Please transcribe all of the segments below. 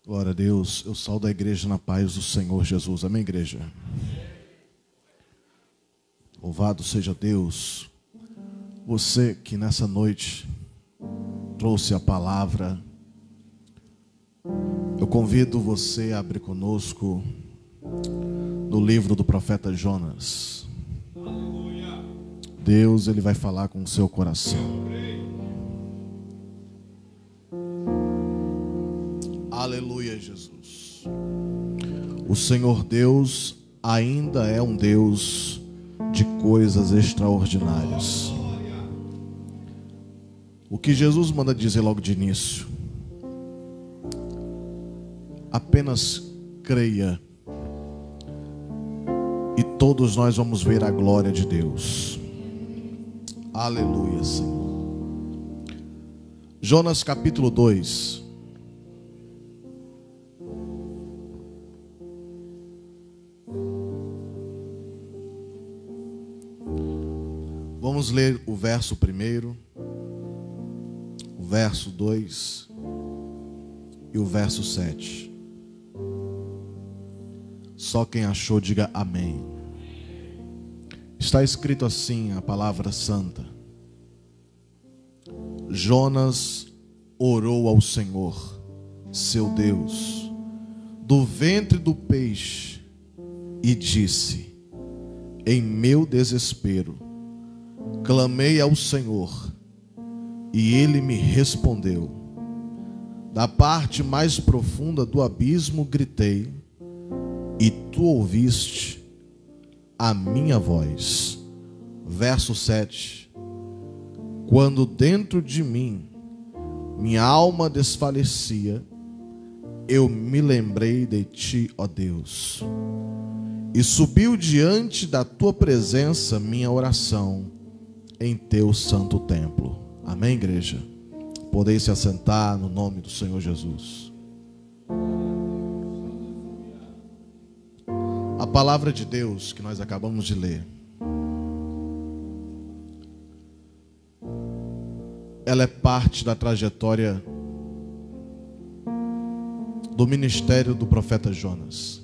Glória a Deus. Eu saúdo a igreja na paz do Senhor Jesus. Amém, igreja? Louvado seja Deus. Você que nessa noite trouxe a palavra, eu convido você a abrir conosco no livro do profeta Jonas. Deus, Ele vai falar com o seu coração. Aleluia, Jesus. O Senhor Deus ainda é um Deus de coisas extraordinárias. O que Jesus manda dizer logo de início: apenas creia e todos nós vamos ver a glória de Deus. Aleluia, Senhor. Jonas capítulo 2. Vamos ler o verso 1, o verso 2 e o verso 7. Só quem achou, diga amém. Está escrito assim a palavra santa: Jonas orou ao Senhor, seu Deus, do ventre do peixe, e disse: em meu desespero clamei ao Senhor, e Ele me respondeu. Da parte mais profunda do abismo gritei, e tu ouviste a minha voz. Verso 7. Quando dentro de mim minha alma desfalecia, eu me lembrei de ti, ó Deus, e subiu diante da tua presença minha oração em teu santo templo. Amém, igreja? Podeis se assentar no nome do Senhor Jesus. A palavra de Deus que nós acabamos de ler, ela é parte da trajetória do ministério do profeta Jonas.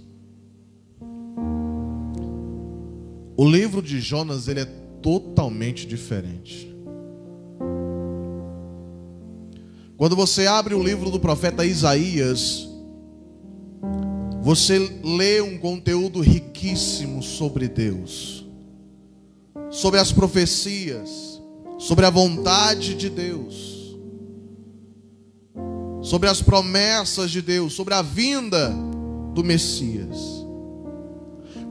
O livro de Jonas, ele é totalmente diferente. Quando você abre o livro do profeta Isaías, você lê um conteúdo riquíssimo sobre Deus, sobre as profecias, sobre a vontade de Deus, sobre as promessas de Deus, sobre a vinda do Messias.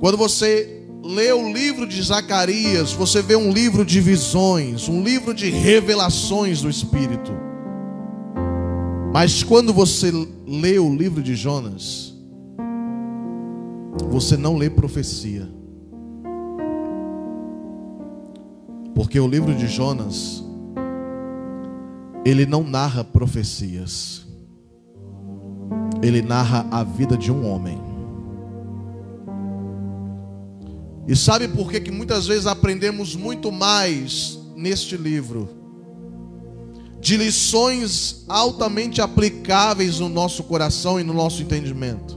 Quando você lê o livro de Zacarias, você vê um livro de visões, um livro de revelações do Espírito. Mas quando você lê o livro de Jonas, você não lê profecia. Porque o livro de Jonas, ele não narra profecias. Ele narra a vida de um homem. E sabe por que muitas vezes aprendemos muito mais neste livro? De lições altamente aplicáveis no nosso coração e no nosso entendimento.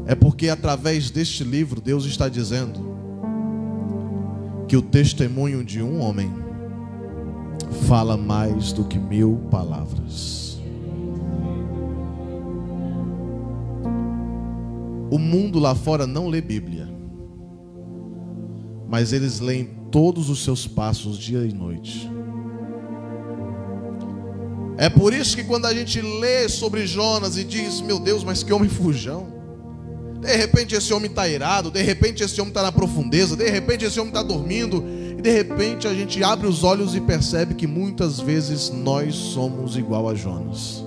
É porque através deste livro Deus está dizendo que o testemunho de um homem fala mais do que 1000 palavras. O mundo lá fora não lê Bíblia, mas eles leem todos os seus passos dia e noite. É por isso que quando a gente lê sobre Jonas e diz: meu Deus, mas que homem fujão. De repente esse homem está irado, de repente esse homem está na profundeza, de repente esse homem está dormindo, e de repente a gente abre os olhos e percebe que muitas vezes nós somos igual a Jonas.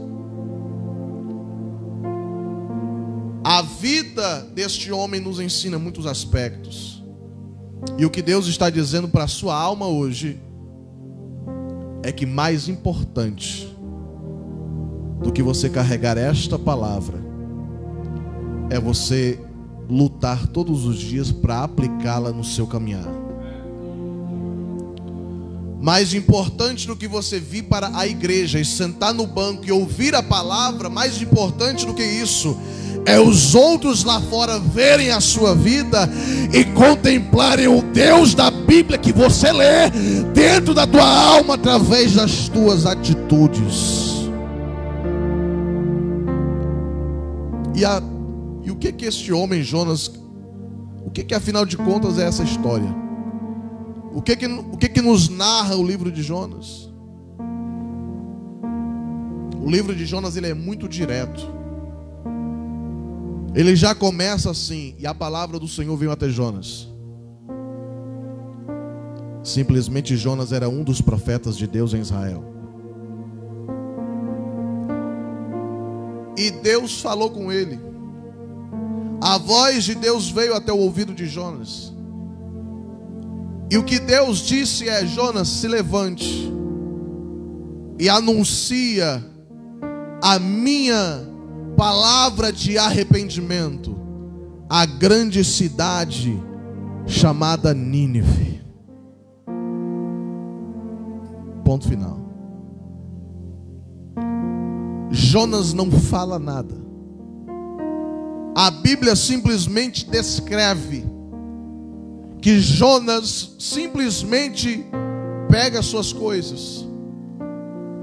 A vida deste homem nos ensina muitos aspectos. E o que Deus está dizendo para a sua alma hoje é que mais importante do que você carregar esta palavra é você lutar todos os dias para aplicá-la no seu caminhar. Mais importante do que você vir para a igreja e sentar no banco e ouvir a palavra, mais importante do que isso, é os outros lá fora verem a sua vida e contemplarem o Deus da Bíblia que você lê dentro da tua alma através das tuas atitudes. E o que este homem Jonas, o que afinal de contas é essa história? O que nos narra o livro de Jonas? O livro de Jonas, ele é muito direto. Ele já começa assim: e a palavra do Senhor veio até Jonas. Simplesmente Jonas era um dos profetas de Deus em Israel. E Deus falou com ele. A voz de Deus veio até o ouvido de Jonas. E o que Deus disse é: Jonas, se levante e anuncia a minha palavra de arrependimento à grande cidade chamada Nínive. Ponto final. Jonas não fala nada. A Bíblia simplesmente descreve que Jonas simplesmente pega suas coisas,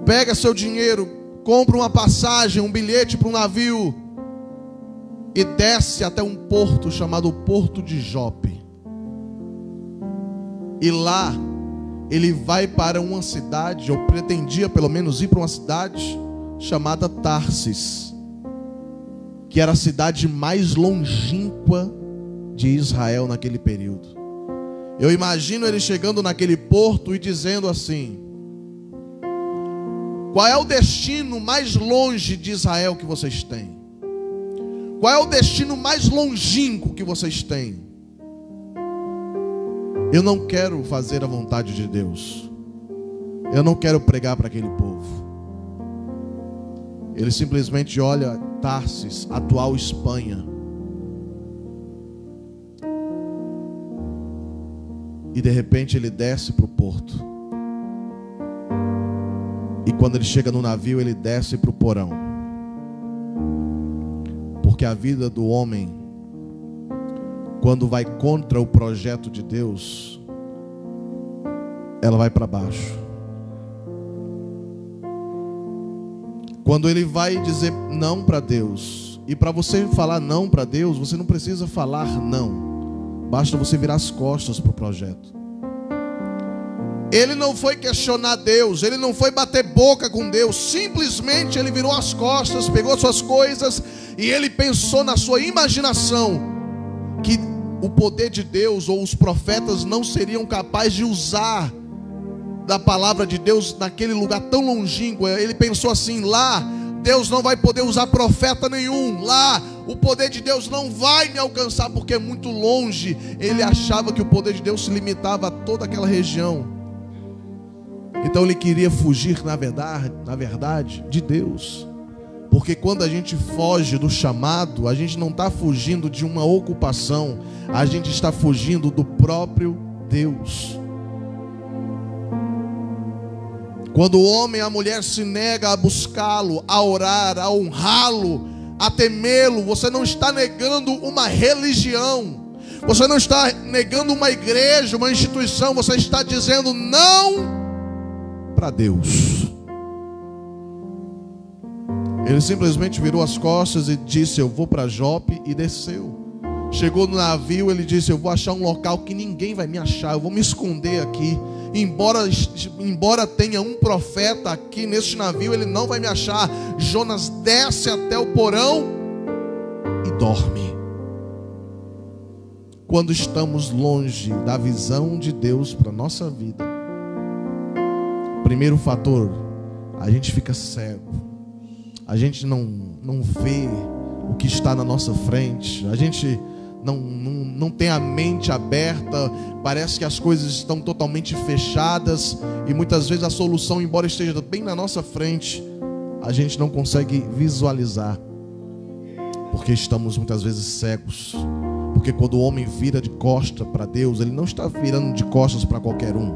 pega seu dinheiro, compra uma passagem, um bilhete para um navio e desce até um porto chamado Porto de Jope. E lá ele vai para uma cidade, ou pretendia pelo menos ir para uma cidade chamada Tarsis, que era a cidade mais longínqua de Israel naquele período. Eu imagino ele chegando naquele porto e dizendo assim: qual é o destino mais longe de Israel que vocês têm? Qual é o destino mais longínquo que vocês têm? Eu não quero fazer a vontade de Deus. Eu não quero pregar para aquele povo. Ele simplesmente olha Tarsis, atual Espanha, e de repente ele desce para o porto. E quando ele chega no navio, ele desce para o porão. Porque a vida do homem, quando vai contra o projeto de Deus, ela vai para baixo. Quando ele vai dizer não para Deus, e para você falar não para Deus, você não precisa falar não, basta você virar as costas para o projeto. Ele não foi questionar Deus, ele não foi bater boca com Deus, simplesmente ele virou as costas, pegou suas coisas e ele pensou na sua imaginação que o poder de Deus ou os profetas não seriam capazes de usar da palavra de Deus naquele lugar tão longínquo. Ele pensou assim: lá Deus não vai poder usar profeta nenhum, lá o poder de Deus não vai me alcançar porque é muito longe. Ele achava que o poder de Deus se limitava a toda aquela região. Então ele queria fugir, na verdade, de Deus. Porque quando a gente foge do chamado, a gente não está fugindo de uma ocupação, a gente está fugindo do próprio Deus. Quando o homem e a mulher se negam a buscá-lo, a orar, a honrá-lo, a temê-lo, você não está negando uma religião, você não está negando uma igreja, uma instituição, você está dizendo não para Deus. Ele simplesmente virou as costas e disse: eu vou para Jope, e desceu. Chegou no navio, ele disse: eu vou achar um local que ninguém vai me achar, eu vou me esconder aqui. Embora tenha um profeta aqui neste navio, ele não vai me achar. Jonas desce até o porão e dorme. Quando estamos longe da visão de Deus para a nossa vida, primeiro fator, a gente fica cego. A gente não vê o que está na nossa frente. A gente não tem a mente aberta. Parece que as coisas estão totalmente fechadas. E muitas vezes a solução, embora esteja bem na nossa frente, a gente não consegue visualizar. Porque estamos muitas vezes cegos. Porque quando o homem vira de costas para Deus, ele não está virando de costas para qualquer um.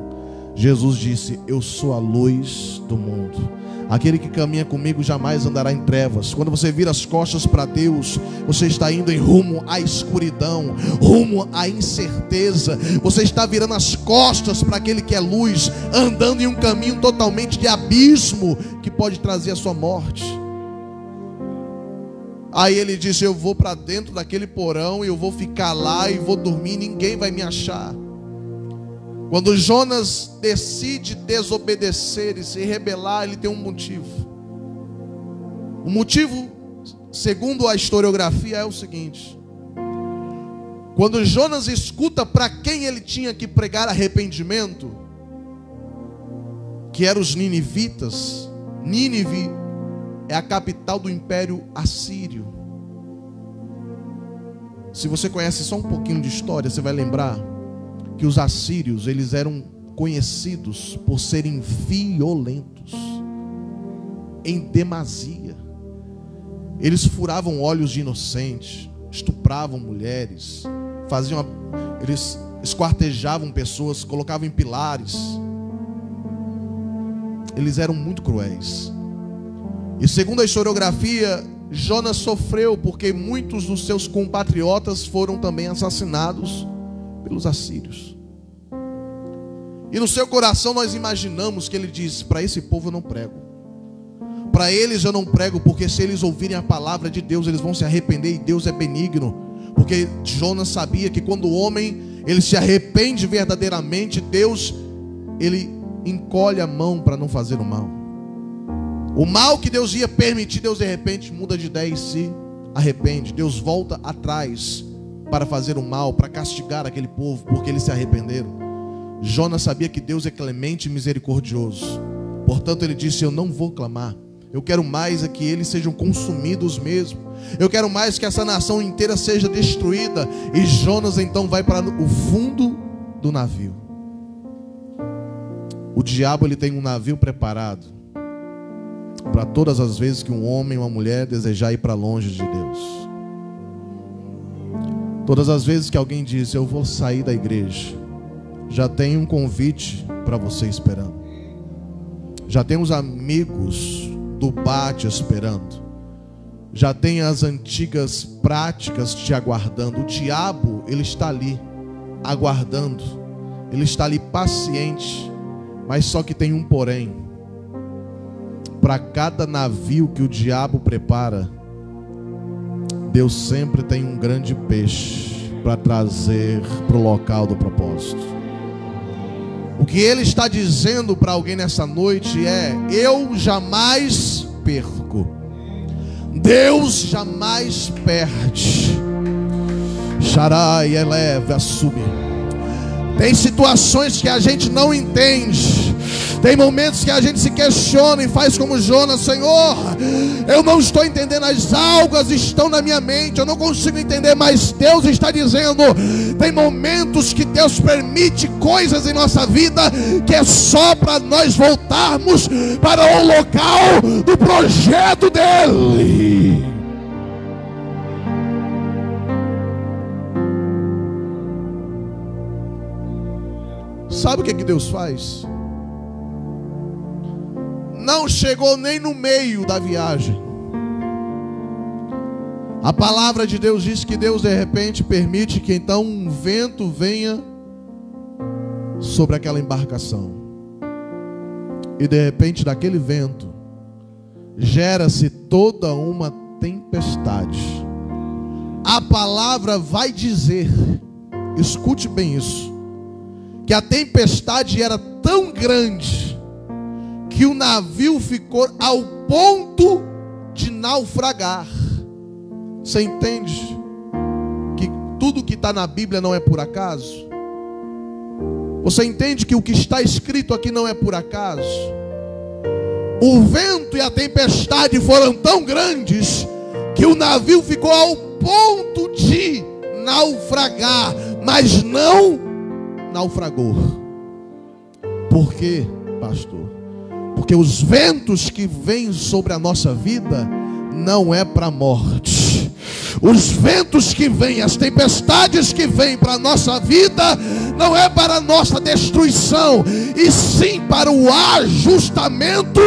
Jesus disse: eu sou a luz do mundo. Aquele que caminha comigo jamais andará em trevas. Quando você vira as costas para Deus, você está indo em rumo à escuridão, rumo à incerteza. Você está virando as costas para aquele que é luz, andando em um caminho totalmente de abismo, que pode trazer a sua morte. Aí ele disse: eu vou para dentro daquele porão e eu vou ficar lá e vou dormir, ninguém vai me achar. Quando Jonas decide desobedecer e se rebelar, ele tem um motivo. O motivo, segundo a historiografia, é o seguinte: quando Jonas escuta para quem ele tinha que pregar arrependimento, que eram os ninivitas. Nínive é a capital do Império Assírio. Se você conhece só um pouquinho de história, você vai lembrar que os assírios, eles eram conhecidos por serem violentos em demasia. Eles furavam olhos de inocentes, estupravam mulheres, eles esquartejavam pessoas, colocavam em pilares. Eles eram muito cruéis. E segundo a historiografia, Jonas sofreu porque muitos dos seus compatriotas foram também assassinados pelos assírios. E no seu coração nós imaginamos que ele disse: para esse povo eu não prego, para eles eu não prego, porque se eles ouvirem a palavra de Deus, eles vão se arrepender, e Deus é benigno. Porque Jonas sabia que quando o homem ele se arrepende verdadeiramente, Deus, ele encolhe a mão para não fazer o mal. O mal que Deus ia permitir, Deus de repente muda de ideia e se arrepende. Deus volta atrás para fazer o mal, para castigar aquele povo, porque eles se arrependeram. Jonas sabia que Deus é clemente e misericordioso. Portanto ele disse: eu não vou clamar. Eu quero mais é que eles sejam consumidos mesmo. Eu quero mais que essa nação inteira seja destruída. E Jonas então vai para o fundo do navio. O diabo, ele tem um navio preparado para todas as vezes que um homem ou uma mulher desejar ir para longe de Deus. Todas as vezes que alguém diz: eu vou sair da igreja, já tem um convite para você esperando. Já tem os amigos do bate esperando. Já tem as antigas práticas te aguardando. O diabo, ele está ali aguardando. Ele está ali paciente. Mas só que tem um porém. Para cada navio que o diabo prepara, Deus sempre tem um grande peixe para trazer para o local do propósito. O que ele está dizendo para alguém nessa noite é: eu jamais perco. Deus jamais perde. Xarai, eleve, assume. Tem situações que a gente não entende. Tem momentos que a gente se questiona e faz como Jonas: Senhor, eu não estou entendendo, as algas estão na minha mente, eu não consigo entender, mas Deus está dizendo. Tem momentos que Deus permite coisas em nossa vida que é só para nós voltarmos para o local do projeto dele. Sabe o que Deus faz? Não chegou nem no meio da viagem. A palavra de Deus diz que Deus de repente permite que então um vento venha sobre aquela embarcação. E de repente daquele vento gera-se toda uma tempestade. A palavra vai dizer, escute bem isso, que a tempestade era tão grande que o navio ficou ao ponto de naufragar. Você entende que tudo que está na Bíblia não é por acaso? Você entende que o que está escrito aqui não é por acaso? O vento e a tempestade foram tão grandes que o navio ficou ao ponto de naufragar, mas não naufragou. Por quê, pastor? Porque os ventos que vêm sobre a nossa vida não é para a morte. Os ventos que vêm, as tempestades que vêm para a nossa vida, não é para a nossa destruição, e sim para o ajustamento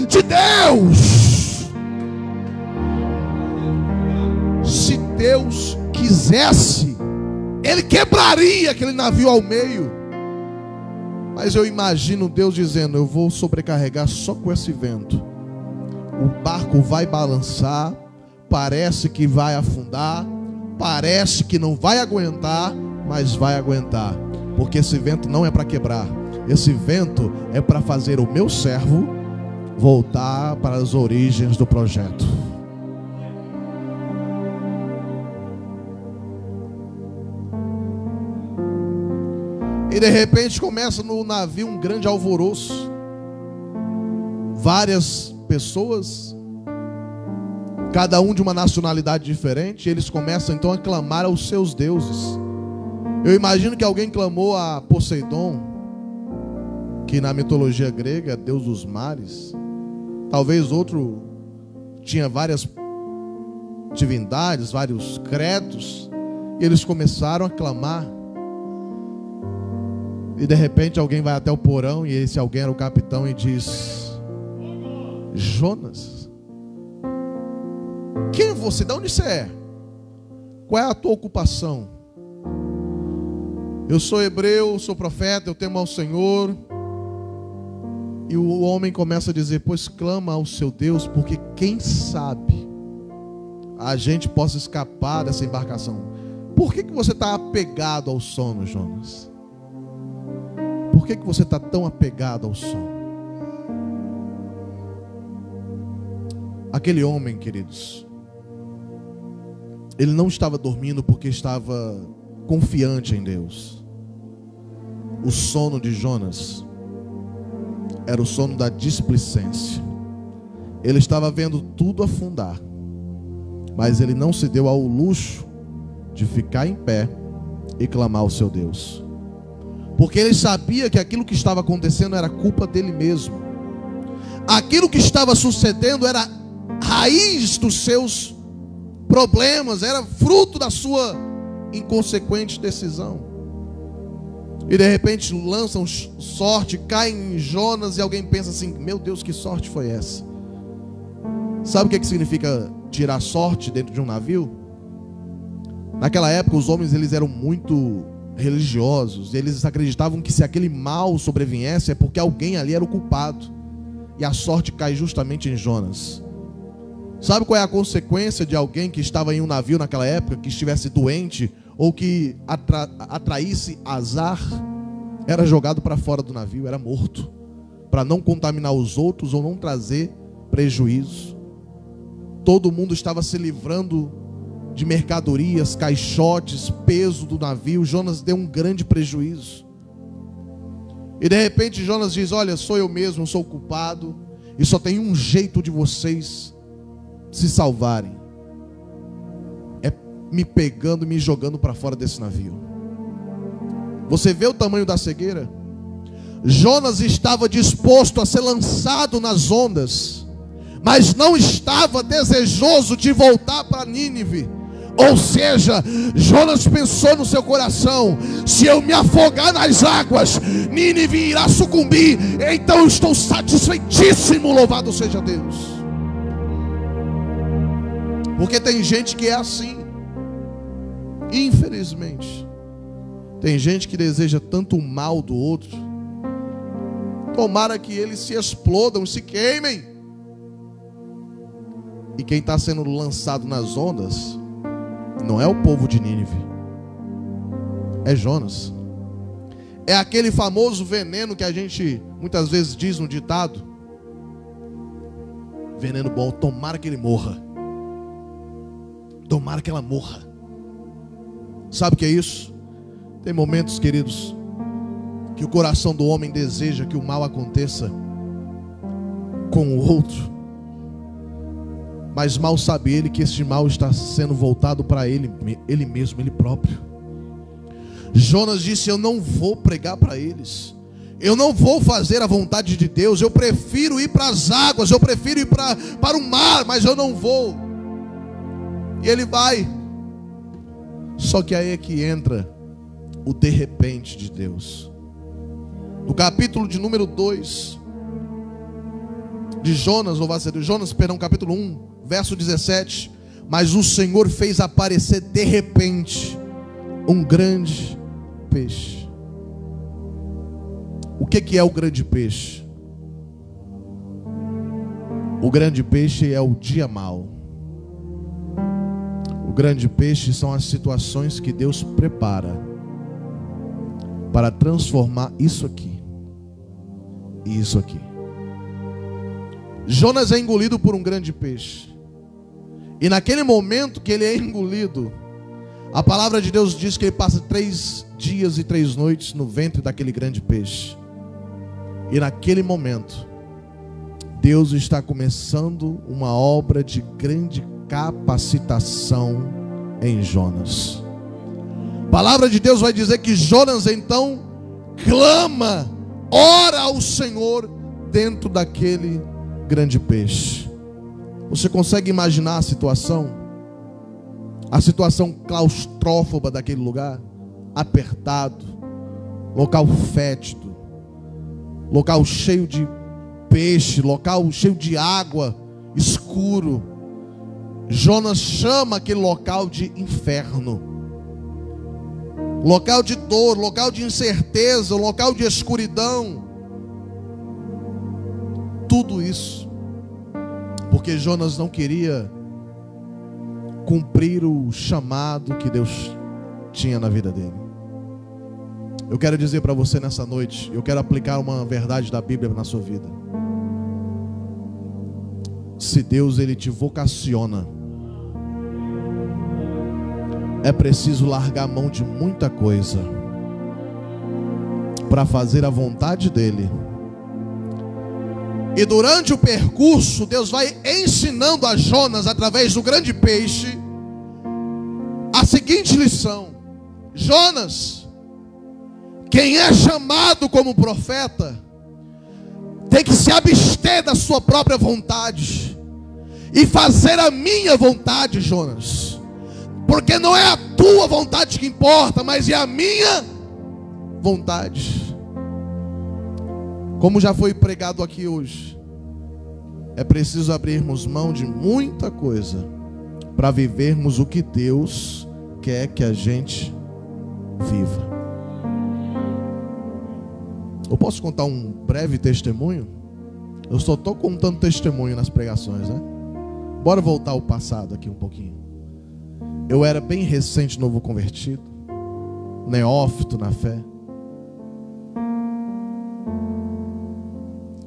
de Deus. Se Deus quisesse, Ele quebraria aquele navio ao meio. Mas eu imagino Deus dizendo: eu vou sobrecarregar só com esse vento. O barco vai balançar, parece que vai afundar, parece que não vai aguentar, mas vai aguentar. Porque esse vento não é para quebrar. Esse vento é para fazer o meu servo voltar para as origens do projeto. E de repente começa no navio um grande alvoroço. Várias pessoas, cada um de uma nacionalidade diferente. Eles começam então a clamar aos seus deuses. Eu imagino que alguém clamou a Poseidon, que na mitologia grega é deus dos mares. Talvez outro tinha várias divindades, vários credos. E eles começaram a clamar. E de repente alguém vai até o porão, e esse alguém era o capitão, e diz: Jonas, quem é você? De onde você é? Qual é a tua ocupação? Eu sou hebreu, sou profeta, eu temo ao Senhor. E o homem começa a dizer: pois clama ao seu Deus, porque quem sabe a gente possa escapar dessa embarcação. Por que você está apegado ao sono, Jonas? Por que você está tão apegado ao sono? Aquele homem, queridos, ele não estava dormindo porque estava confiante em Deus. O sono de Jonas era o sono da displicência. Ele estava vendo tudo afundar, mas ele não se deu ao luxo de ficar em pé e clamar ao seu Deus, porque ele sabia que aquilo que estava acontecendo era culpa dele mesmo. Aquilo que estava sucedendo era raiz dos seus problemas, era fruto da sua inconsequente decisão. E de repente lançam sorte, caem em Jonas, e alguém pensa assim: meu Deus, que sorte foi essa? Sabe o que significa tirar sorte dentro de um navio? Naquela época os homens, eles eram muito religiosos. Eles acreditavam que se aquele mal sobreviesse é porque alguém ali era o culpado. E a sorte cai justamente em Jonas. Sabe qual é a consequência de alguém que estava em um navio naquela época, que estivesse doente ou que atraísse azar? Era jogado para fora do navio, era morto, para não contaminar os outros ou não trazer prejuízo. Todo mundo estava se livrando de mercadorias, caixotes, peso do navio. Jonas deu um grande prejuízo. E de repente Jonas diz: olha, sou eu mesmo, sou o culpado, e só tem um jeito de vocês se salvarem, é me pegando e me jogando para fora desse navio. Você vê o tamanho da cegueira? Jonas estava disposto a ser lançado nas ondas, mas não estava desejoso de voltar para Nínive. Ou seja, Jonas pensou no seu coração: se eu me afogar nas águas, Nínive irá sucumbir, então eu estou satisfeitíssimo, louvado seja Deus. Porque tem gente que é assim, infelizmente. Tem gente que deseja tanto o mal do outro. Tomara que eles se explodam, se queimem. E quem está sendo lançado nas ondas não é o povo de Nínive, é Jonas. É aquele famoso veneno que a gente muitas vezes diz no ditado: veneno bom, tomara que ele morra. Tomara que ela morra. Sabe o que é isso? Tem momentos, queridos, que o coração do homem deseja que o mal aconteça com o outro, mas mal sabe ele que este mal está sendo voltado para ele mesmo, ele próprio. Jonas disse: eu não vou pregar para eles, eu não vou fazer a vontade de Deus, eu prefiro ir para as águas, eu prefiro ir para o mar, mas eu não vou. E ele vai. Só que aí é que entra o de repente de Deus. No capítulo de número 2 de Jonas, ou vai ser de Jonas, perdão, capítulo 1, verso 17. Mas o Senhor fez aparecer de repente um grande peixe. O que é o grande peixe? O grande peixe é o dia mau. O grande peixe são as situações que Deus prepara para transformar isso aqui e isso aqui. Jonas é engolido por um grande peixe. E naquele momento que ele é engolido, a palavra de Deus diz que ele passa 3 dias e 3 noites no ventre daquele grande peixe. E naquele momento, Deus está começando uma obra de grande capacitação em Jonas. A palavra de Deus vai dizer que Jonas então clama, ora ao Senhor dentro daquele grande peixe. Você consegue imaginar a situação? A situação claustrofóbica daquele lugar, apertado, local fétido, local cheio de peixe, local cheio de água, escuro. Jonas chama aquele local de inferno, local de dor, local de incerteza, local de escuridão. Tudo isso porque Jonas não queria cumprir o chamado que Deus tinha na vida dele. Eu quero dizer para você nessa noite, eu quero aplicar uma verdade da Bíblia na sua vida. Se Deus ele te vocaciona, é preciso largar a mão de muita coisa para fazer a vontade dele. E durante o percurso, Deus vai ensinando a Jonas, através do grande peixe, a seguinte lição: Jonas, quem é chamado como profeta, tem que se abster da sua própria vontade e fazer a minha vontade, Jonas. Porque não é a tua vontade que importa, mas é a minha vontade. Como já foi pregado aqui hoje, é preciso abrirmos mão de muita coisa para vivermos o que Deus quer que a gente viva. Eu posso contar um breve testemunho? Eu só estou contando testemunho nas pregações, né? Bora voltar ao passado aqui um pouquinho. Eu era bem recente novo convertido, neófito na fé.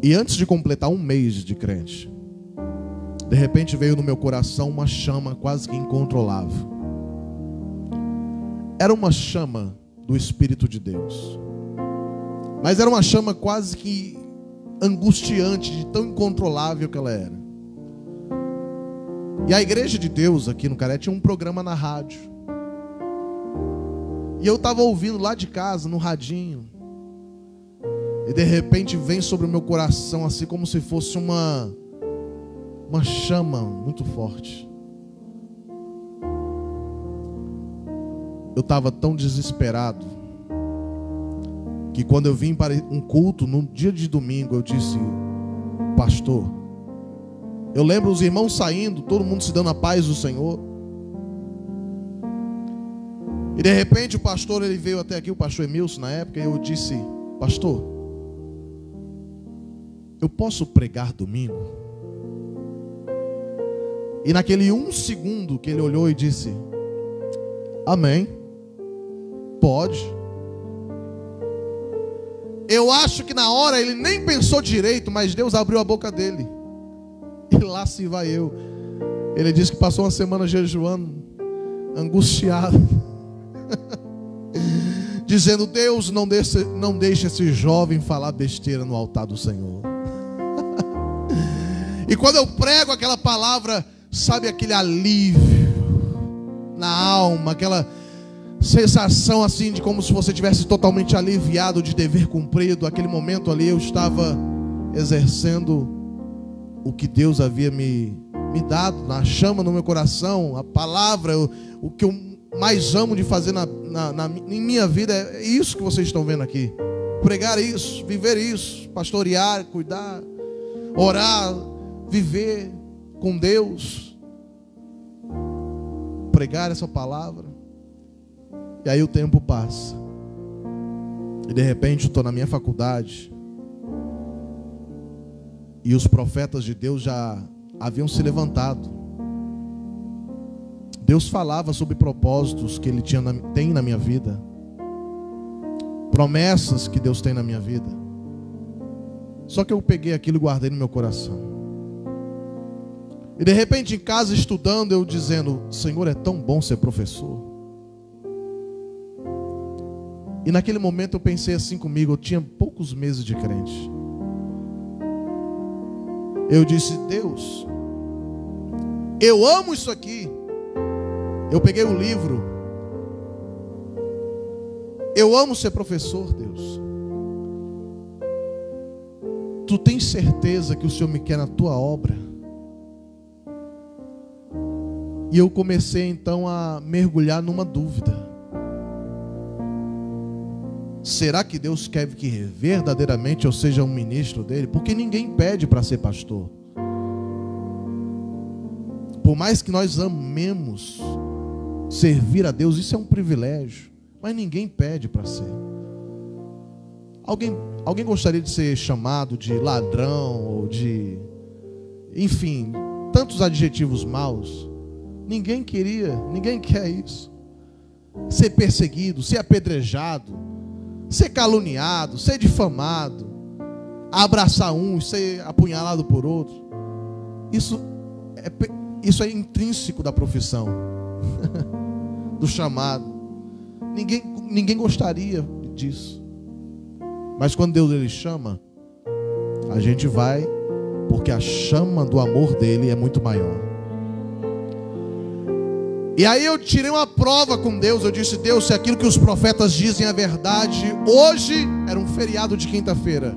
E antes de completar 1 mês de crente, de repente veio no meu coração uma chama quase que incontrolável. Era uma chama do Espírito de Deus, mas era uma chama quase que angustiante, de tão incontrolável que ela era. E a igreja de Deus aqui no Caré tinha um programa na rádio. E eu estava ouvindo lá de casa, no radinho. E de repente vem sobre o meu coração, assim como se fosse uma chama muito forte. Eu estava tão desesperado que quando eu vim para um culto, no dia de domingo, eu disse: pastor, eu lembro os irmãos saindo, todo mundo se dando a paz do Senhor. E de repente o pastor, ele veio até aqui, o pastor Emilson na época, e eu disse: pastor, eu posso pregar domingo? E naquele 1 segundo que ele olhou e disse: amém, pode. Eu acho que na hora ele nem pensou direito, mas Deus abriu a boca dele. E lá se vai eu. Ele disse que passou uma semana jejuando, angustiado, dizendo: Deus, não deixe esse jovem falar besteira no altar do Senhor. E quando eu prego aquela palavra, sabe, aquele alívio na alma, aquela sensação assim de como se você tivesse totalmente aliviado de dever cumprido. Aquele momento ali eu estava exercendo o que Deus havia me me dado, na chama no meu coração, a palavra, o que eu mais amo de fazer em minha vida é isso que vocês estão vendo aqui. Pregar isso, viver isso, pastorear, cuidar, orar, viver com Deus, pregar essa palavra. E aí o tempo passa, e de repente eu estou na minha faculdade, e os profetas de Deus já haviam se levantado. Deus falava sobre propósitos que Ele tem na minha vida, promessas que Deus tem na minha vida. Só que eu peguei aquilo e guardei no meu coração. E de repente em casa estudando, eu dizendo: Senhor, é tão bom ser professor. E naquele momento eu pensei assim comigo, eu tinha poucos meses de crente. Eu disse: Deus, eu amo isso aqui. Eu peguei o livro. Eu amo ser professor, Deus. Tu tens certeza que o Senhor me quer na tua obra? E eu comecei então a mergulhar numa dúvida. Será que Deus quer que verdadeiramente eu seja um ministro dele? Porque ninguém pede para ser pastor. Por mais que nós amemos servir a Deus, isso é um privilégio, mas ninguém pede para ser. Alguém gostaria de ser chamado de ladrão ou de, enfim, tantos adjetivos maus? Ninguém quer isso. Ser perseguido, ser apedrejado, ser caluniado, ser difamado, abraçar um, ser apunhalado por outro. Isso é intrínseco da profissão, do chamado. Ninguém gostaria disso. Mas quando Deus ele chama, a gente vai, porque a chama do amor dele é muito maior. E aí eu tirei uma prova com Deus. Eu disse: Deus, se aquilo que os profetas dizem é verdade, hoje era um feriado de quinta-feira.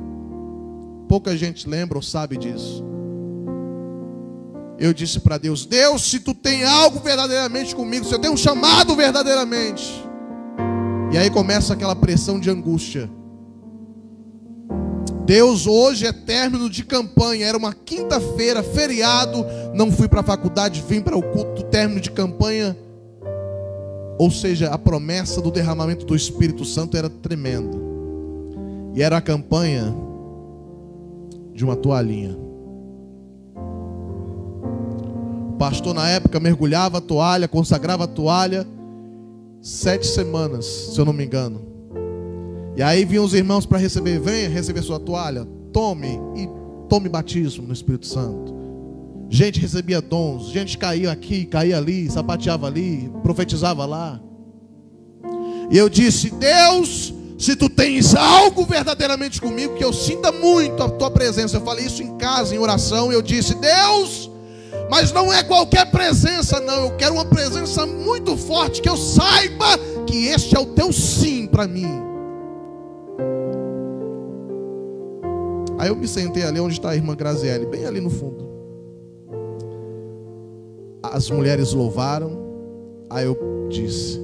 Pouca gente lembra ou sabe disso. Eu disse para Deus: Deus, se tu tem algo verdadeiramente comigo, se eu tenho um chamado verdadeiramente. E aí começa aquela pressão de angústia. Deus, hoje é término de campanha, era uma quinta-feira, feriado, não fui para a faculdade, vim para o culto, término de campanha. Ou seja, a promessa do derramamento do Espírito Santo era tremendo. E era a campanha de uma toalhinha. O pastor na época mergulhava a toalha, consagrava a toalha, 7 semanas, se eu não me engano. E aí vinham os irmãos para receber: venha receber sua toalha, tome batismo no Espírito Santo. Gente recebia dons, gente caía aqui, caía ali, sapateava ali, profetizava lá. E eu disse: Deus, se tu tens algo verdadeiramente comigo, que eu sinta muito a tua presença. Eu falei isso em casa, em oração. Eu disse: Deus, mas não é qualquer presença não, eu quero uma presença muito forte, que eu saiba que este é o teu sim para mim. Aí eu me sentei ali onde está a irmã Graziele, bem ali no fundo. As mulheres louvaram. Aí eu disse: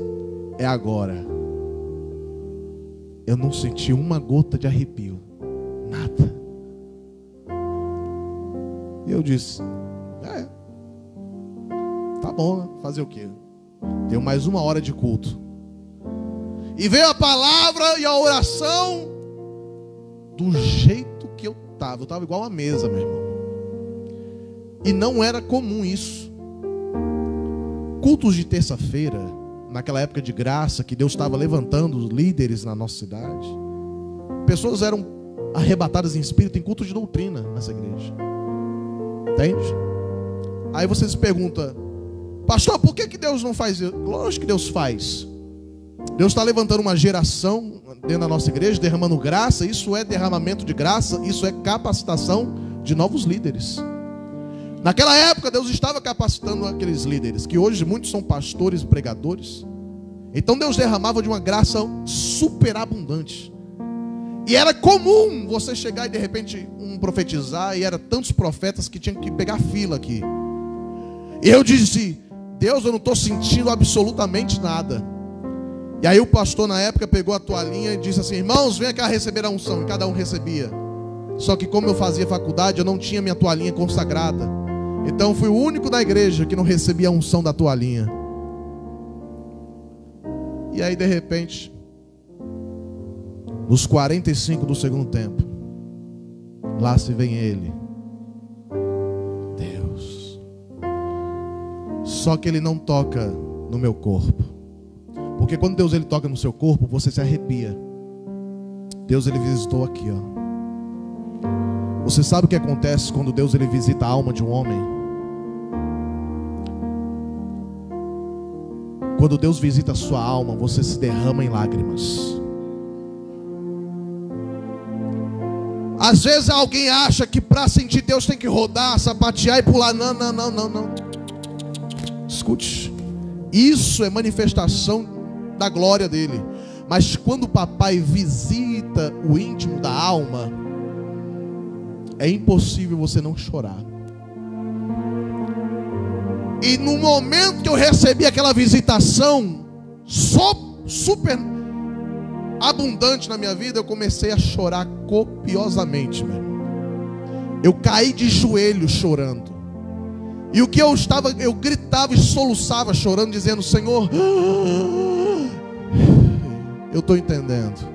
é agora. Eu não senti uma gota de arrepio, nada. E eu disse: tá bom, né? Fazer o quê? Deu mais 1 hora de culto. E veio a palavra e a oração do jeito que eu estava igual uma mesa, meu irmão. E não era comum isso. Cultos de terça-feira, naquela época de graça, que Deus estava levantando os líderes na nossa cidade, pessoas eram arrebatadas em espírito em culto de doutrina nessa igreja. Entende? Aí você se pergunta: pastor, por que Deus não faz isso? Lógico que Deus faz. Deus está levantando uma geração dentro da nossa igreja, derramando graça. Isso é derramamento de graça, isso é capacitação de novos líderes. Naquela época Deus estava capacitando aqueles líderes, que hoje muitos são pastores e pregadores. Então Deus derramava de uma graça superabundante. E era comum você chegar e de repente profetizar, e eram tantos profetas que tinham que pegar fila aqui. E eu disse: Deus, eu não estou sentindo absolutamente nada. E aí o pastor na época pegou a toalhinha e disse assim: irmãos, venha cá receber a unção. E cada um recebia. Só que como eu fazia faculdade, eu não tinha minha toalhinha consagrada. Então eu fui o único da igreja que não recebia a unção da toalhinha. E aí de repente, nos 45 do segundo tempo, lá se vem ele, Deus. Só que ele não toca no meu corpo, porque quando Deus ele toca no seu corpo, você se arrepia. Deus ele visitou aqui, ó. Você sabe o que acontece quando Deus ele visita a alma de um homem? Quando Deus visita a sua alma, você se derrama em lágrimas. Às vezes alguém acha que para sentir Deus tem que rodar, sapatear e pular. Não. Escute, isso é manifestação da glória dele. Mas quando o papai visita o íntimo da alma, é impossível você não chorar. E no momento que eu recebi aquela visitação super abundante na minha vida, eu comecei a chorar copiosamente, meu irmão. Eu caí de joelhos chorando. E o que eu gritava e soluçava chorando, dizendo: Senhor, eu estou entendendo.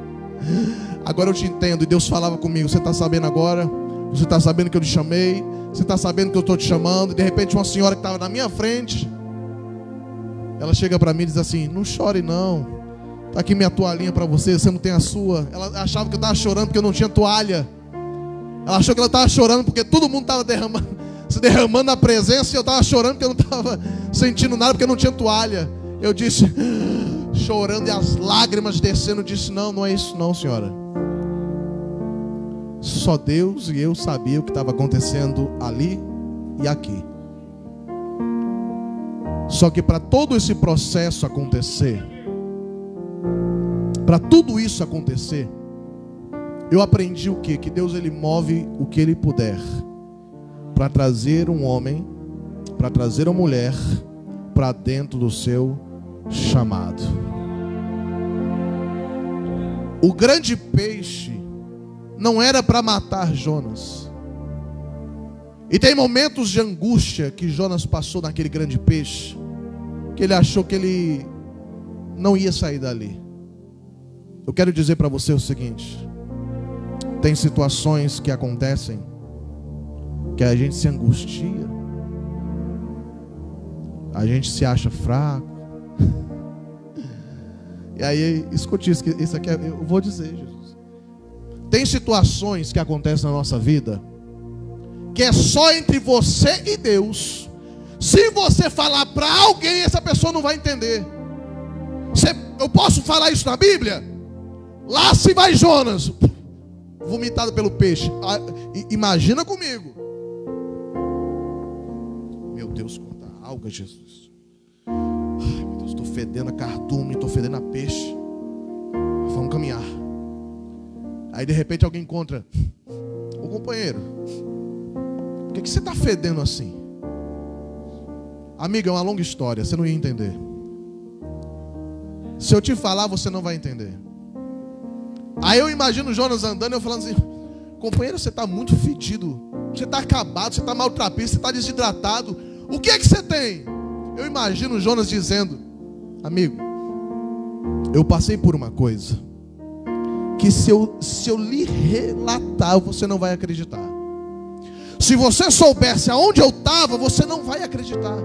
Agora eu te entendo. E Deus falava comigo: você está sabendo agora? Você está sabendo que eu te chamei? Você está sabendo que eu estou te chamando? E de repente uma senhora que estava na minha frente, ela chega para mim e diz assim: não chore não, está aqui minha toalhinha para você, você não tem a sua. Ela achava que eu estava chorando porque eu não tinha toalha. Ela achou que ela estava chorando porque todo mundo estava se derramando na presença, e eu estava chorando porque eu não estava sentindo nada, porque eu não tinha toalha. Eu disse, chorando e as lágrimas descendo, eu disse: não é isso não, senhora. Só Deus e eu sabia o que estava acontecendo ali e aqui. Só que para todo esse processo acontecer, para tudo isso acontecer, eu aprendi o quê? Que Deus ele move o que ele puder para trazer um homem, para trazer uma mulher para dentro do seu chamado. O grande peixe não era para matar Jonas. E tem momentos de angústia que Jonas passou naquele grande peixe, que ele achou que ele não ia sair dali. Eu quero dizer para você o seguinte: tem situações que acontecem que a gente se angustia, a gente se acha fraco. E aí, escute isso aqui, eu vou dizer, Jesus. Tem situações que acontecem na nossa vida que é só entre você e Deus. Se você falar para alguém, essa pessoa não vai entender. Eu posso falar isso na Bíblia? Lá se vai Jonas, vomitado pelo peixe. Imagina comigo. Meu Deus, quanta alga, Jesus. Ai, meu Deus, estou fedendo a cardume, estou fedendo a peixe. Vamos caminhar. Aí de repente alguém encontra: ô companheiro, por que você está fedendo assim? Amiga, é uma longa história, você não ia entender. Se eu te falar, você não vai entender. Aí eu imagino Jonas andando e eu falando assim: companheiro, você está muito fedido, você está acabado, você está maltrapilho, você está desidratado. O que é que você tem? Eu imagino Jonas dizendo: amigo, eu passei por uma coisa que se eu lhe relatar, você não vai acreditar. Se você soubesse aonde eu estava, você não vai acreditar.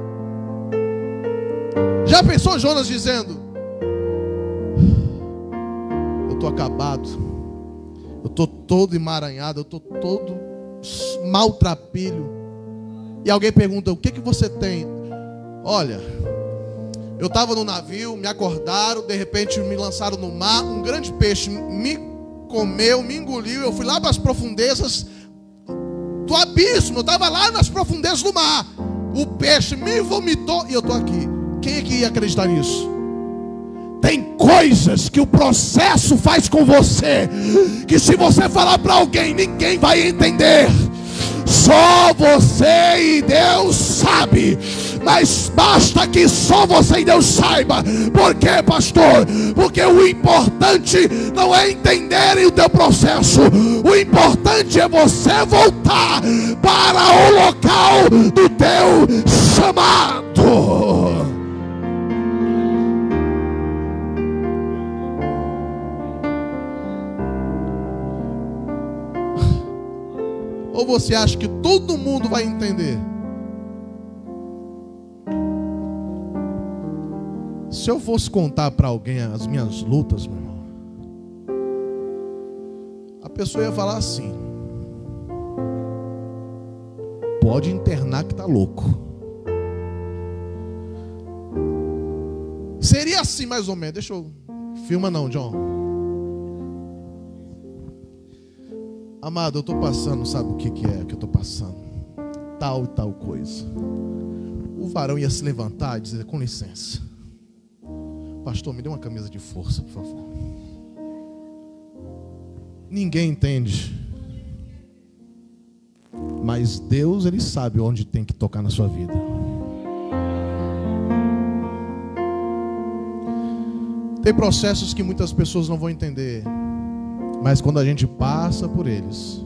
Já pensou Jonas dizendo: eu estou acabado, eu estou todo emaranhado, eu estou todo maltrapilho. E alguém pergunta: o que você tem? Olha, eu estava no navio, me acordaram, de repente me lançaram no mar, um grande peixe me comeu, me engoliu, eu fui lá para as profundezas do abismo, eu estava lá nas profundezas do mar, o peixe me vomitou e eu estou aqui. Quem é que ia acreditar nisso? Tem coisas que o processo faz com você, que se você falar para alguém, ninguém vai entender. Só você e Deus sabe. mas basta que só você e Deus saiba. Por quê, pastor? Porque o importante não é entenderem o teu processo, o importante é você voltar para o local do teu chamado. Ou você acha que todo mundo vai entender? Se eu fosse contar para alguém as minhas lutas, meu irmão, a pessoa ia falar assim: pode internar que tá louco. Seria assim mais ou menos. Deixa eu... Filma não, John. Amado, eu estou passando, sabe o que é que eu estou passando? Tal e tal coisa. O varão ia se levantar e dizer: com licença, pastor, me dê uma camisa de força, por favor. Ninguém entende, mas Deus, Ele sabe onde tem que tocar na sua vida. Tem processos que muitas pessoas não vão entender, mas quando a gente passa por eles,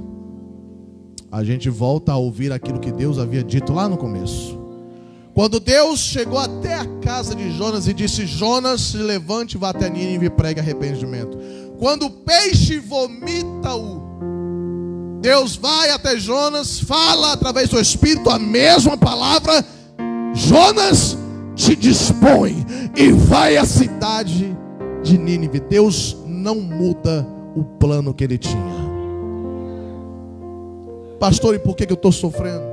a gente volta a ouvir aquilo que Deus havia dito lá no começo. Quando Deus chegou até a casa de Jonas e disse: Jonas, se levante, vá até Nínive e pregue arrependimento. Quando o peixe vomita-o, Deus vai até Jonas, fala através do Espírito a mesma palavra: Jonas, te dispõe e vai à cidade de Nínive. Deus não muda o plano que Ele tinha. Pastor, e por que eu estou sofrendo?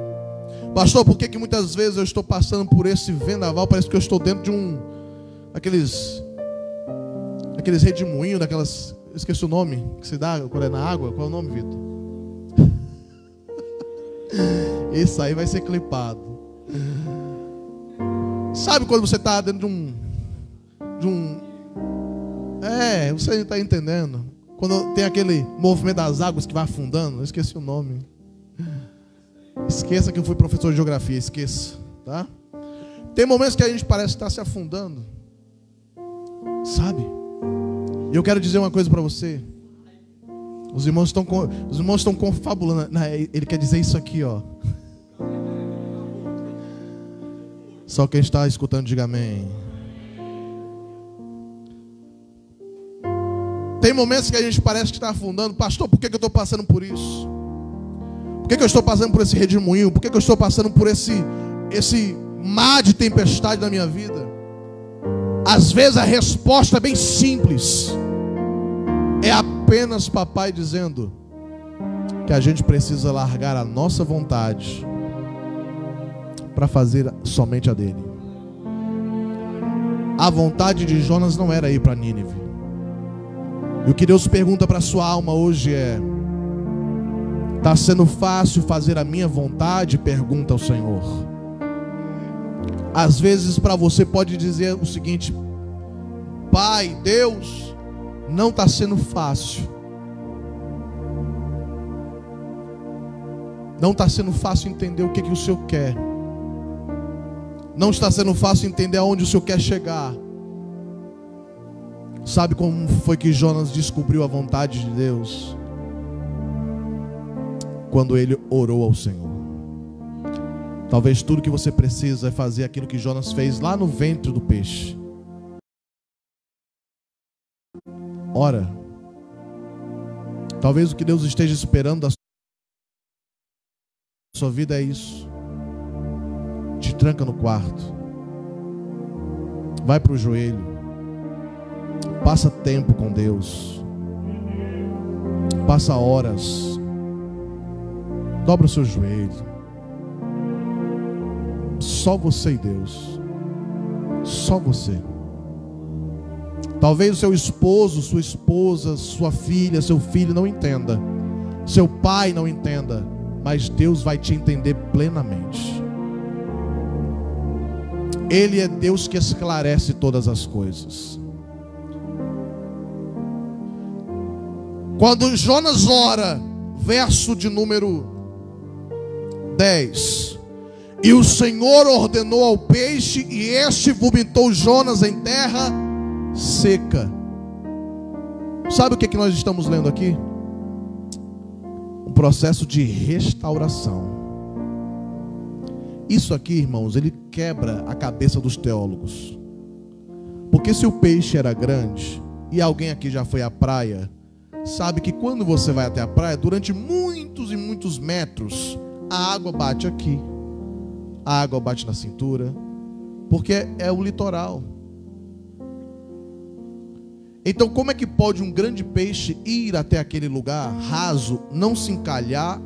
Pastor, por que muitas vezes eu estou passando por esse vendaval? Parece que eu estou dentro de aqueles redemoinhos, daquelas... Esqueci o nome que se dá quando é na água. Qual é o nome, Vitor? Isso aí vai ser clipado. Sabe quando você está dentro de um... você está entendendo? Quando tem aquele movimento das águas que vai afundando. Eu esqueci o nome. Esqueça que eu fui professor de geografia. Esqueça, tá? Tem momentos que a gente parece estar se afundando, sabe? E eu quero dizer uma coisa para você. Os irmãos estão confabulando. Ele quer dizer isso aqui, ó. Só quem está escutando, diga amém. Tem momentos que a gente parece que está afundando. Pastor, por que eu estou passando por isso? Por que eu estou passando por esse redemoinho? Por que eu estou passando por esse mar de tempestade na minha vida? Às vezes a resposta é bem simples. É apenas papai dizendo que a gente precisa largar a nossa vontade para fazer somente a dele. A vontade de Jonas não era ir para Nínive. E o que Deus pergunta para a sua alma hoje é: está sendo fácil fazer a minha vontade? Pergunta ao Senhor. Às vezes para você pode dizer o seguinte: Pai, Deus, não está sendo fácil. Não está sendo fácil entender o que o Senhor quer. Não está sendo fácil entender aonde o Senhor quer chegar. Sabe como foi que Jonas descobriu a vontade de Deus? Quando ele orou ao Senhor. Talvez tudo que você precisa é fazer aquilo que Jonas fez lá no ventre do peixe. Ora. Talvez o que Deus esteja esperando da sua vida é isso. Te tranca no quarto. Vai para o joelho. Passa tempo com Deus. Passa horas. Dobra o seu joelho. Só você e Deus. Só você. Talvez o seu esposo, sua esposa, sua filha, seu filho não entenda. Seu pai não entenda. Mas Deus vai te entender plenamente. Ele é Deus que esclarece todas as coisas. Quando Jonas ora, verso de número 10: E o Senhor ordenou ao peixe, e este vomitou Jonas em terra seca. Sabe o que nós estamos lendo aqui? Um processo de restauração. Isso aqui, irmãos, ele quebra a cabeça dos teólogos. Porque se o peixe era grande, e alguém aqui já foi à praia, sabe que quando você vai até a praia, durante muitos e muitos metros, a água bate aqui, a água bate na cintura, porque é o litoral. Então como é que pode um grande peixe ir até aquele lugar raso, não se encalhar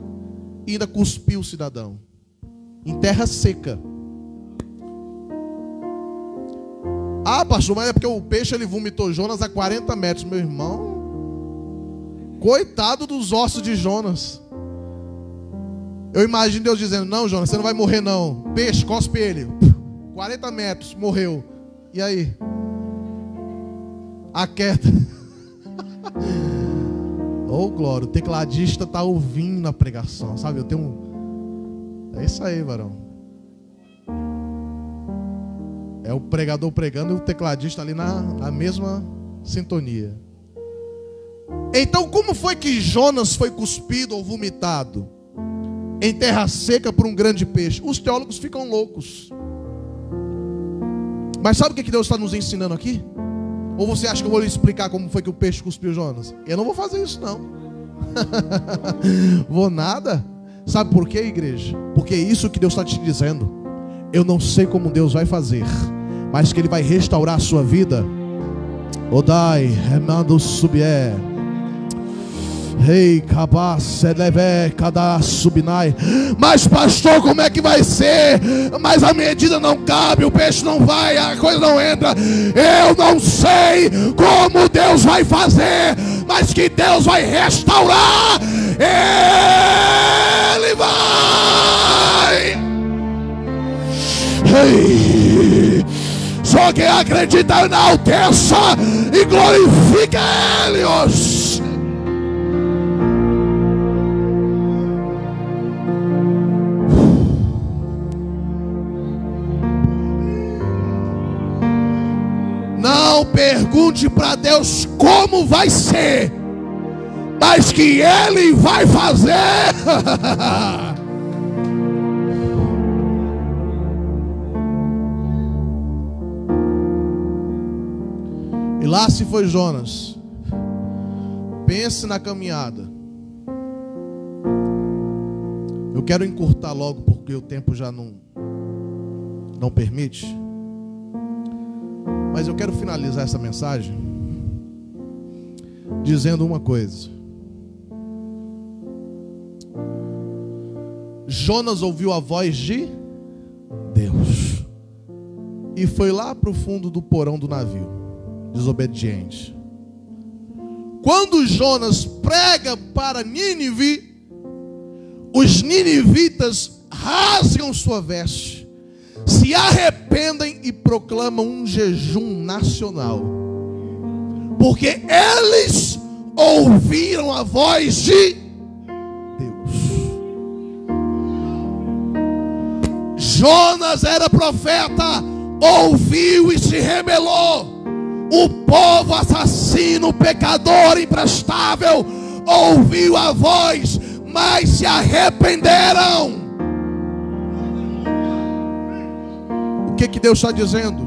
e ainda cuspir o cidadão? Em terra seca. Ah, pastor, mas é porque o peixe ele vomitou Jonas a 40 metros. Meu irmão, coitado dos ossos de Jonas. Eu imagino Deus dizendo: não, Jonas, você não vai morrer não. Peixe, cospe ele. 40 metros, morreu. E aí? A queda. Oh, glória, o tecladista está ouvindo a pregação, sabe? É isso aí, varão. É o pregador pregando e o tecladista ali na mesma sintonia. Então, como foi que Jonas foi cuspido ou vomitado em terra seca por um grande peixe? Os teólogos ficam loucos. Mas sabe o que Deus está nos ensinando aqui? Ou você acha que eu vou lhe explicar como foi que o peixe cuspiu Jonas? Eu não vou fazer isso não. Vou nada. Sabe por quê, igreja? Porque é isso que Deus está te dizendo. Eu não sei como Deus vai fazer, mas que Ele vai restaurar a sua vida. Odai, remando subié. Rei, cabace, leve, cada subinai. Mas pastor, como é que vai ser? Mas a medida não cabe, o peixe não vai, a coisa não entra. Eu não sei como Deus vai fazer, mas que Deus vai restaurar. Ele vai. Ei, só quem acredita enalteça e glorifica Ele hoje. Não pergunte para Deus como vai ser, mas que Ele vai fazer. E lá se foi Jonas. Pense na caminhada. Eu quero encurtar logo porque o tempo já não permite. Mas eu quero finalizar essa mensagem dizendo uma coisa. Jonas ouviu a voz de Deus e foi lá para o fundo do porão do navio, desobediente. Quando Jonas prega para Nínive, os ninivitas rasgam sua veste, se arrependem e proclamam um jejum nacional, porque eles ouviram a voz de Deus. Jonas era profeta, ouviu e se rebelou. O povo assassino, pecador, imprestável, ouviu a voz, mas se arrependeram. O que Deus está dizendo?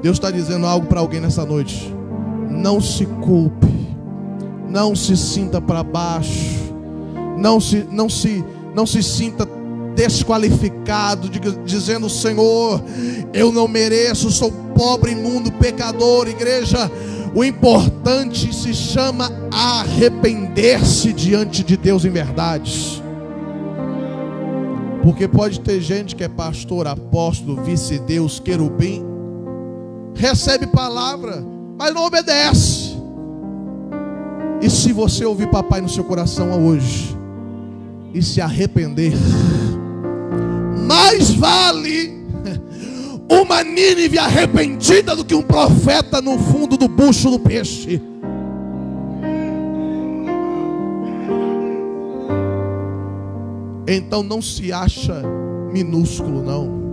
Deus está dizendo algo para alguém nessa noite. Não se culpe, não se sinta para baixo, não se sinta desqualificado, dizendo: Senhor, eu não mereço, sou pobre, imundo, pecador. Igreja, o importante se chama arrepender-se diante de Deus em verdade. Porque pode ter gente que é pastor, apóstolo, vice-deus, querubim, recebe palavra, mas não obedece. E se você ouvir papai no seu coração hoje e se arrepender, mais vale uma Nínive arrependida do que um profeta no fundo do bucho do peixe. então não se acha minúsculo, não.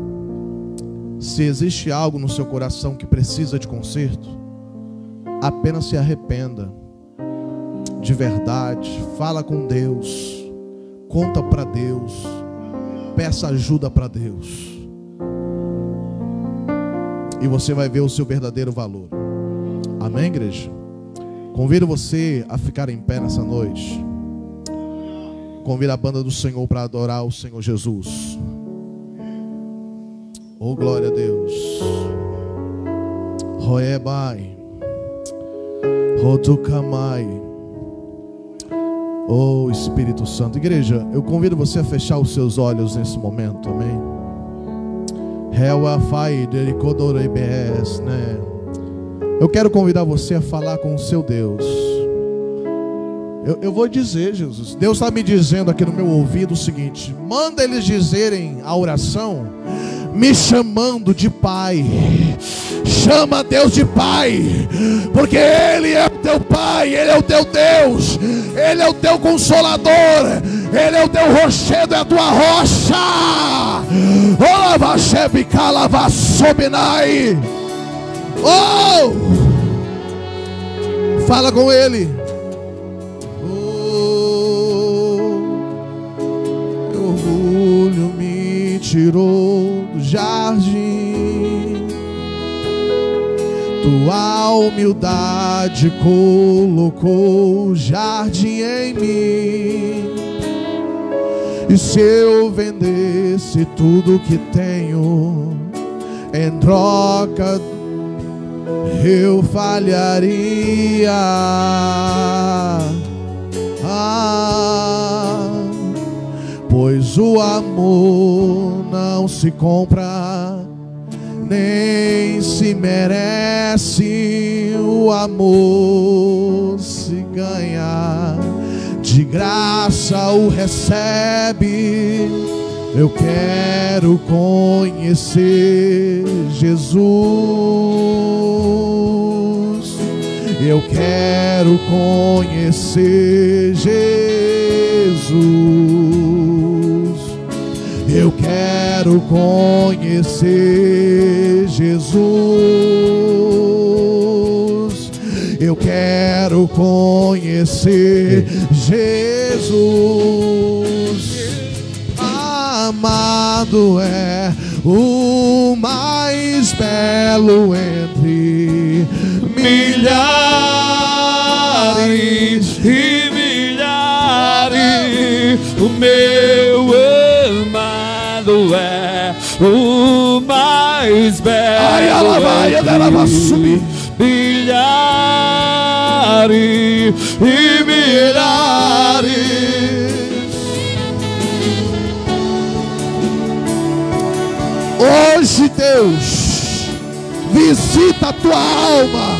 Se existe algo no seu coração que precisa de conserto, apenas se arrependa de verdade, fala com Deus, conta para Deus, peça ajuda para Deus, e você vai ver o seu verdadeiro valor. Amém, igreja? Convido você a ficar em pé nessa noite. Convido a banda do Senhor para adorar o Senhor Jesus. Oh, glória a Deus. Roebai, Rotukamai. Oh, Espírito Santo. Igreja, eu convido você a fechar os seus olhos nesse momento. Amém. Eu quero convidar você a falar com o seu Deus. Eu vou dizer, Jesus, Deus está me dizendo aqui no meu ouvido o seguinte: manda eles dizerem a oração me chamando de Pai. Chama Deus de Pai, porque Ele é o teu Pai, Ele é o teu Deus, Ele é o teu Consolador, Ele é o teu rochedo, é a tua rocha. Oh! Fala com Ele. Meu orgulho me tirou do jardim, tua humildade colocou o jardim em mim. E se eu vendesse tudo que tenho em troca, eu falharia. Pois o amor não se compra, nem se merece. O amor se ganha, de graça o recebe. Eu quero conhecer Jesus, eu quero conhecer Jesus, eu quero conhecer Jesus, eu quero conhecer Jesus. Amado é o mais belo entre milhares e milhares. O meu amado é o mais belo. Ai, ela vai subir. Milhares e milhares. Hoje, Deus, visita a tua alma.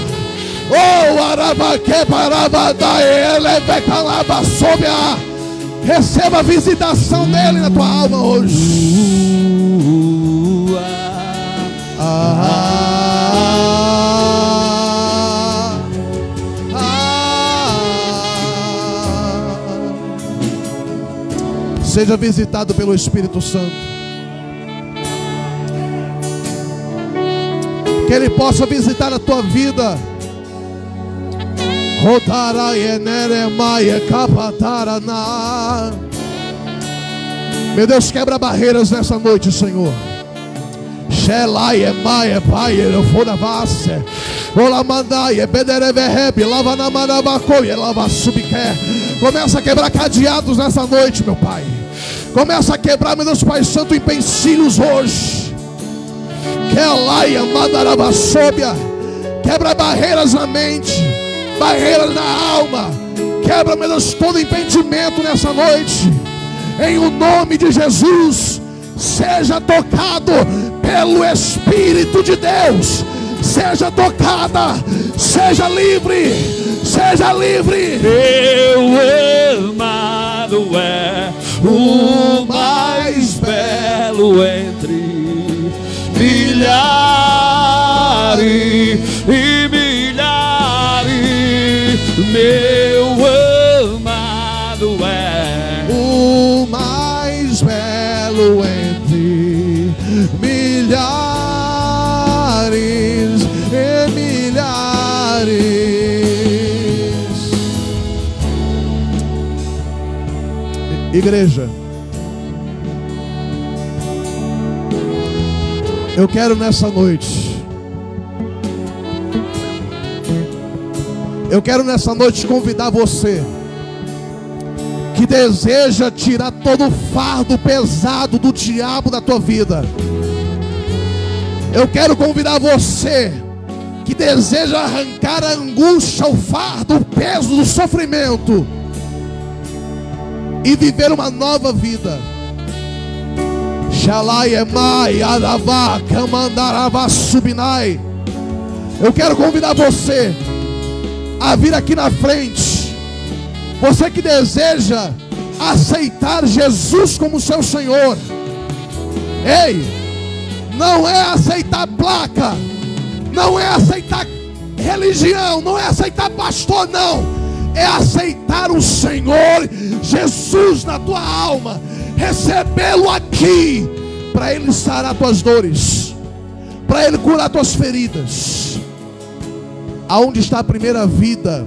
Oh, arabaque parabadae, elevecalaba sob a. Receba a visitação dele na tua alma hoje. Seja visitado pelo Espírito Santo. Que Ele possa visitar a tua vida. Meu Deus, quebra barreiras nessa noite, Senhor. Começa a quebrar cadeados nessa noite, meu Pai. Começa a quebrar, meu Deus, Pai Santo, empecilhos hoje. Quebra barreiras na mente, barreiras na alma. Quebra, meu Deus, todo impedimento nessa noite. Em o nome de Jesus, seja tocado pelo Espírito de Deus. Seja tocada, seja livre, seja livre. Meu amado é o mais belo entre milhares e milhares. Meu amado é o mais belo entre milhares e milhares. Igreja, eu quero nessa noite, convidar você que deseja tirar todo o fardo pesado do diabo da tua vida. Eu quero convidar você que deseja arrancar a angústia, o fardo, o peso do sofrimento e viver uma nova vida. Eu quero convidar você a vir aqui na frente. Você que deseja aceitar Jesus como seu Senhor. Ei, não é aceitar placa, não é aceitar religião, não é aceitar pastor, não. É aceitar o Senhor Jesus na tua alma, recebê-lo aqui, para Ele sarar tuas dores, para Ele curar tuas feridas. Aonde está a primeira vida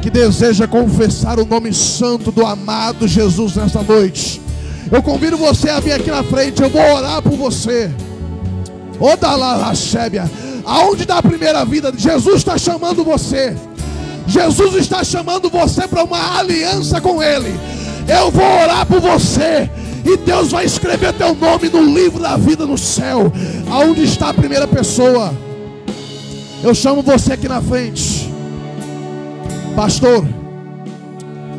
que deseja confessar o nome santo do amado Jesus nesta noite? Eu convido você a vir aqui na frente, eu vou orar por você. Aonde está a primeira vida? Jesus está chamando você. Jesus está chamando você para uma aliança com Ele. Eu vou orar por você e Deus vai escrever teu nome no livro da vida no céu. Aonde está a primeira pessoa? Eu chamo você aqui na frente. Pastor,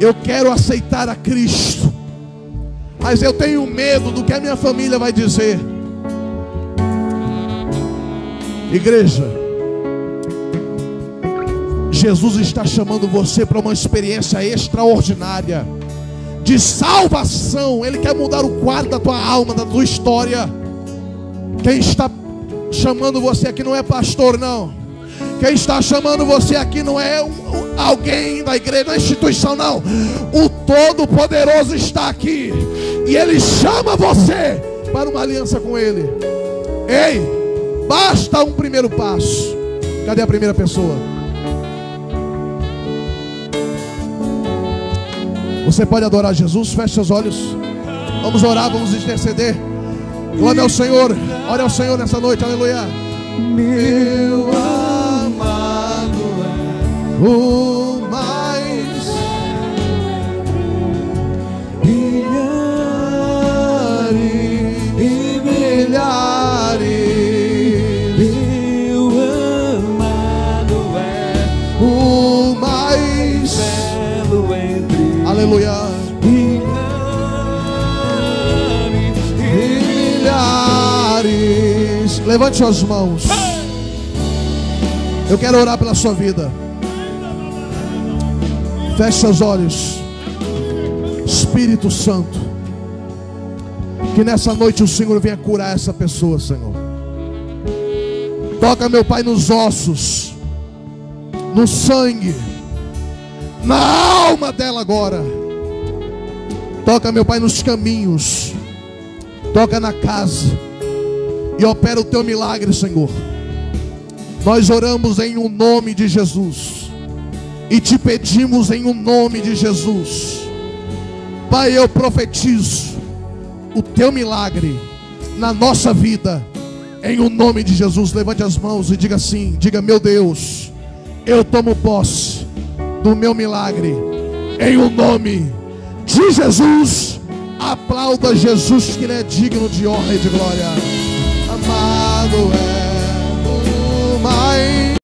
eu quero aceitar a Cristo, mas eu tenho medo do que a minha família vai dizer. Igreja, Jesus está chamando você para uma experiência extraordinária de salvação. Ele quer mudar o quadro da tua alma, da tua história. Quem está chamando você aqui não é pastor, não. Quem está chamando você aqui não é alguém da igreja, da instituição, não. O Todo-Poderoso está aqui e Ele chama você para uma aliança com Ele. Ei, basta um primeiro passo. Cadê a primeira pessoa? Você pode adorar Jesus? Feche seus olhos. Vamos orar, vamos interceder. Glória ao Senhor. Ore ao Senhor nessa noite, aleluia. Meu amado é o mais milhares e milhares. Meu amado é o mais belo entre, aleluia, milhares. Levante suas mãos. Eu quero orar pela sua vida. Feche seus olhos. Espírito Santo, que nessa noite o Senhor venha curar essa pessoa, Senhor. Toca, meu Pai, nos ossos, no sangue, na alma dela agora. Toca, meu Pai, nos caminhos. Toca na casa e opera o teu milagre, Senhor. Nós oramos em um nome de Jesus e te pedimos em um nome de Jesus. Pai, eu profetizo o teu milagre na nossa vida, em um nome de Jesus. Levante as mãos e diga assim, diga: meu Deus, eu tomo posse do meu milagre, em um nome de Jesus. Aplauda Jesus, que Ele é digno de honra e de glória. Amado.